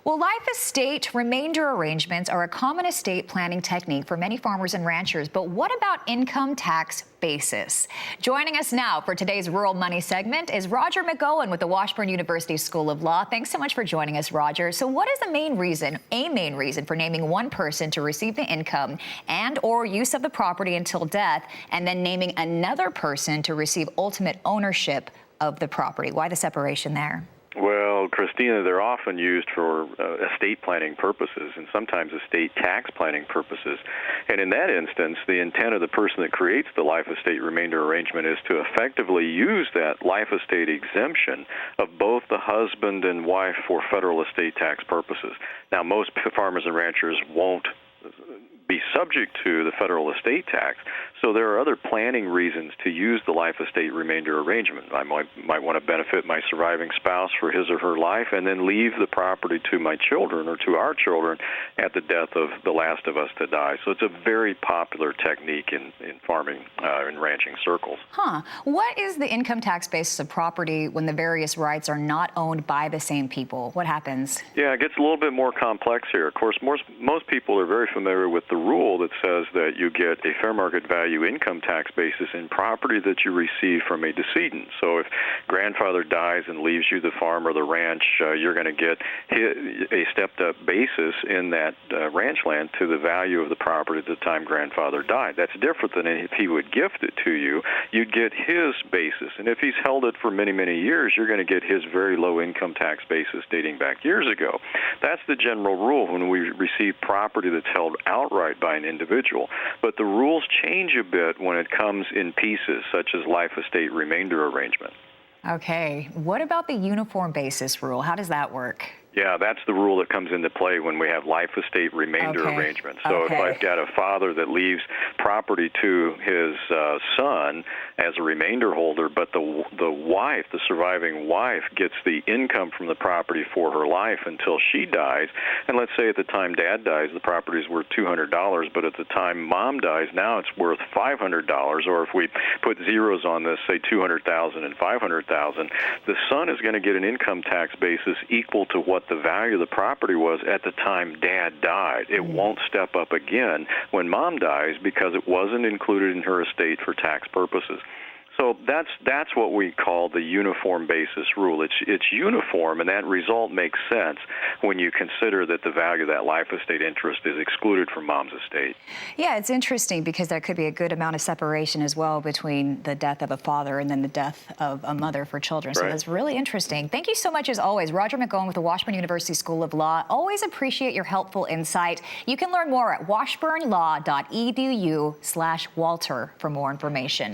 Well, life estate remainder arrangements are a common estate planning technique for many farmers and ranchers. But what about income tax basis? Joining us now for today's Rural Money segment is Roger McEowen with the Washburn University School of Law. Thanks so much for joining us, Roger. So what is a main reason for naming one person to receive the income and or use of the property until death, and then naming another person to receive ultimate ownership of the property? Why the separation there? Well, Christina, they're often used for estate planning purposes and sometimes estate tax planning purposes. And in that instance, the intent of the person that creates the life estate remainder arrangement is to effectively use that life estate exemption of both the husband and wife for federal estate tax purposes. Now, most farmers and ranchers won't be subject to the federal estate tax. So there are other planning reasons to use the life estate remainder arrangement. I might want to benefit my surviving spouse for his or her life and then leave the property to my children or to our children at the death of the last of us to die. So it's a very popular technique in farming and ranching circles. What is the income tax basis of property when the various rights are not owned by the same people? What happens? Yeah, it gets a little bit more complex here. Of course, most people are very familiar with the rule that says that you get a fair market value income tax basis in property that you receive from a decedent. So if grandfather dies and leaves you the farm or the ranch, you're going to get a stepped-up basis in that ranch land to the value of the property at the time grandfather died. That's different than if he would gift it to you. You'd get his basis. And if he's held it for many, many years, you're going to get his very low income tax basis dating back years ago. That's the general rule when we receive property that's held outright by an individual. But the rules change a bit when it comes in pieces, such as life estate remainder arrangement. Okay. What about the uniform basis rule? How does that work? Yeah, that's the rule that comes into play when we have life estate remainder arrangement. So if I've got a father that leaves property to his son as a remainder holder, but the wife, the surviving wife, gets the income from the property for her life until she dies, and let's say at the time dad dies, the property is worth $200, but at the time mom dies, now it's worth $500, or if we put zeros on this, say $200,000 and $500,000, the son is going to get an income tax basis equal to what the value of the property was at the time dad died. It won't step up again when mom dies because it wasn't included in her estate for tax purposes. So that's what we call the uniform basis rule. It's uniform, and that result makes sense when you consider that the value of that life estate interest is excluded from mom's estate. Yeah, it's interesting because there could be a good amount of separation as well between the death of a father and then the death of a mother for children. So that's really interesting. Thank you so much, as always. Roger McEowen with the Washburn University School of Law. Always appreciate your helpful insight. You can learn more at washburnlaw.edu/Walter for more information.